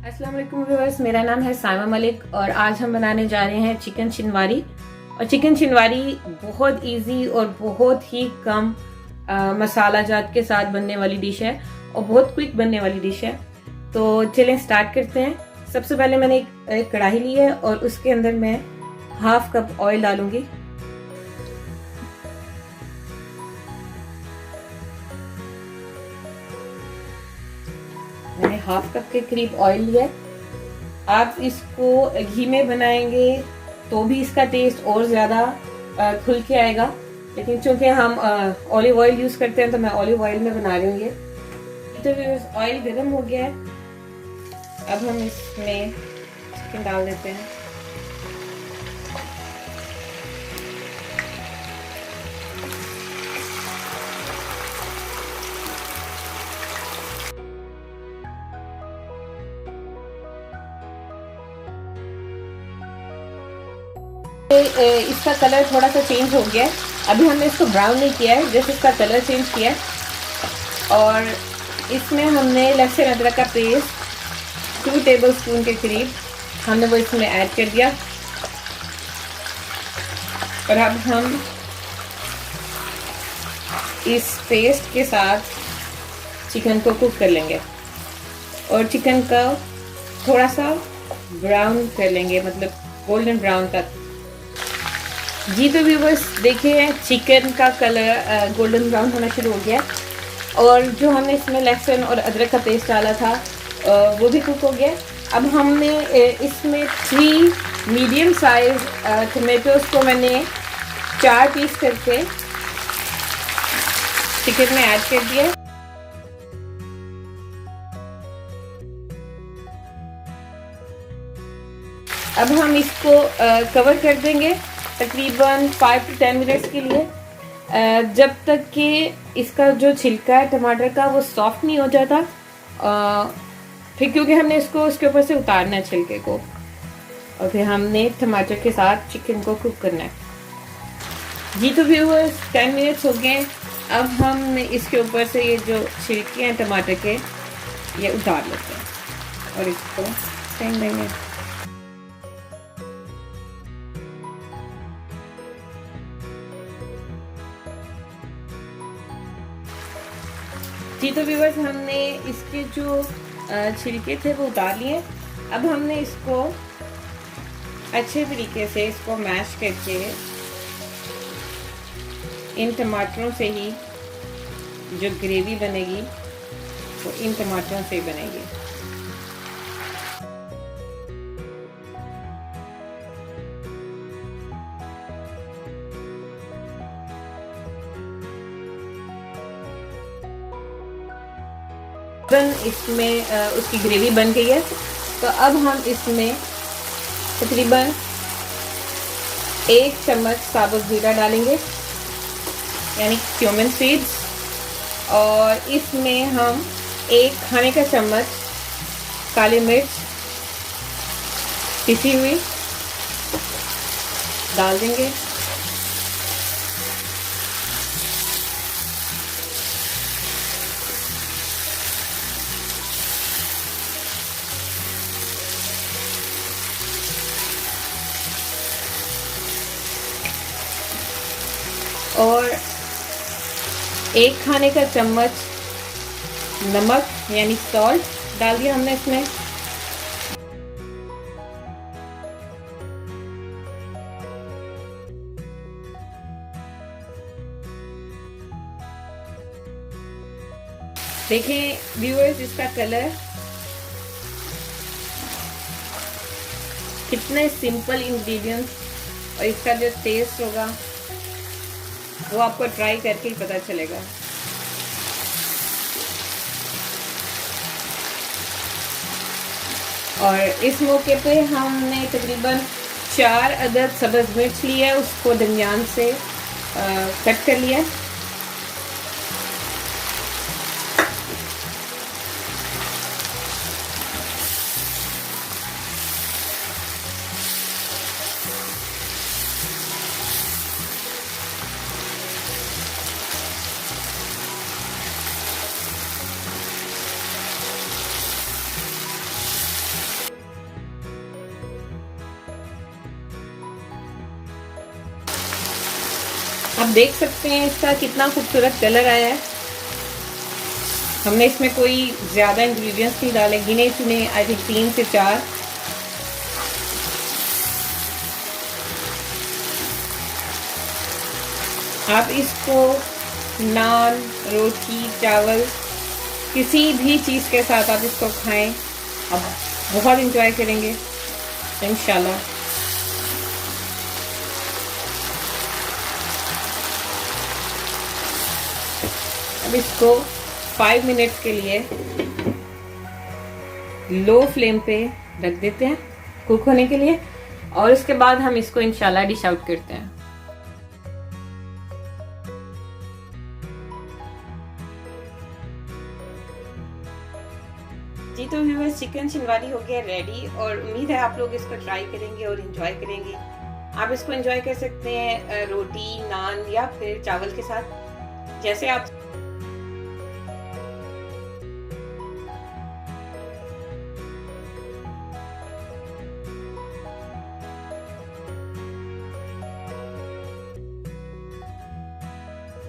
अस्सलाम वालेकुम व्यूअर्स, मेरा नाम है साइमा मलिक और आज हम बनाने जा रहे हैं चिकन चिनवारी। और चिकन चिनवारी बहुत इजी और बहुत ही कम मसाला जात के साथ बनने वाली डिश है और बहुत क्विक बनने वाली डिश है। तो चलें स्टार्ट करते हैं। सबसे पहले मैंने एक कढ़ाई ली है और उसके अंदर मैं हाफ कप ऑयल डालूंगी। मैंने हाफ कप के करीब ऑयल लिया है। आप इसको घी में बनाएंगे तो भी इसका टेस्ट और ज़्यादा खुल के आएगा, लेकिन चूंकि हम ऑलिव ऑयल यूज़ करते हैं तो मैं ऑलिव ऑयल में बना रही हूँ ये। तो ऑयल गर्म हो गया है, अब हम इसमें चिकन डाल देते हैं। इसका कलर थोड़ा सा चेंज हो गया है। अभी हमने इसको ब्राउन नहीं किया है, जैसे इसका कलर चेंज किया है। और इसमें हमने लहसुन अदरक का पेस्ट 2 टेबलस्पून के करीब हमने वो इसमें ऐड कर दिया। और अब हम इस पेस्ट के साथ चिकन को कुक कर लेंगे और चिकन का थोड़ा सा ब्राउन कर लेंगे, मतलब गोल्डन ब्राउन तक। जी तो व्यूअर्स देखिए, चिकन का कलर गोल्डन ब्राउन होना शुरू हो गया और जो हमने इसमें लहसुन और अदरक का पेस्ट डाला था वो भी कुक हो गया। अब हमने इसमें 3 मीडियम साइज टमेटोज को मैंने 4 पीस करके चिकन में ऐड कर दिया। अब हम इसको कवर कर देंगे तकरीबन 5 to 10 मिनट्स के लिए, जब तक कि इसका जो छिलका है टमाटर का वो सॉफ्ट नहीं हो जाता। फिर क्योंकि हमने इसको उसके ऊपर से उतारना है छिलके को, और फिर हमने टमाटर के साथ चिकन को कुक करना है। जी तो व्यूअर्स 10 मिनट्स हो गए। अब हम इसके ऊपर से ये जो छिलके हैं टमाटर के ये उतार लेते हैं और इसको सेक देंगे। जी तो व्यूअर्स हमने इसके जो छिलके थे वो उतार लिए। अब हमने इसको अच्छे तरीके से इसको मैश करके इन टमाटरों से ही जो ग्रेवी बनेगी वो इन टमाटरों से ही बनेगी। इसमें उसकी ग्रेवी बन गई है, तो अब हम इसमें तकरीबन 1 चम्मच साबुत जीरा डालेंगे, यानी क्यूमिन सीड्स। और इसमें हम 1 खाने का चम्मच काली मिर्च पिसी हुई डाल देंगे। और 1 खाने का चम्मच नमक यानी सॉल्ट डाल दिया हमने इसमें। देखें व्यूअर्स, इसका कलर कितने सिंपल इंग्रेडिएंट्स और इसका जो टेस्ट होगा वो आपको ट्राई करके ही पता चलेगा। और इस मौके पे हमने तकरीबन 4 अदद सब्ज़ मिर्च ली है, उसको दरमियान से कट कर लिया। आप देख सकते हैं इसका कितना खूबसूरत कलर आया है। हमने इसमें कोई ज़्यादा इंग्रेडिएंट्स नहीं डाले, गिने चुने आई थिंक 3 से 4। आप इसको नान, रोटी, चावल किसी भी चीज़ के साथ आप इसको खाएं, आप बहुत इंजॉय करेंगे इंशाल्लाह। अब इसको 5 मिनट्स के लिए लो फ्लेम पे रख देते हैं कुक होने के लिए, और उसके बाद हम इसको इंशाल्लाह डिश आउट करते हैं। जी तो व्यूअर्स, चिकन चिनवाली हो गया रेडी, और उम्मीद है आप लोग इसको ट्राई करेंगे और इन्जॉय करेंगे। आप इसको एंजॉय कर सकते हैं रोटी, नान या फिर चावल के साथ, जैसे आप।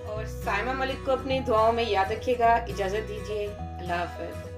और साइमा मलिक को अपनी दुआओं में याद रखिएगा। इजाजत दीजिए, अल्लाह हाफ़िज़।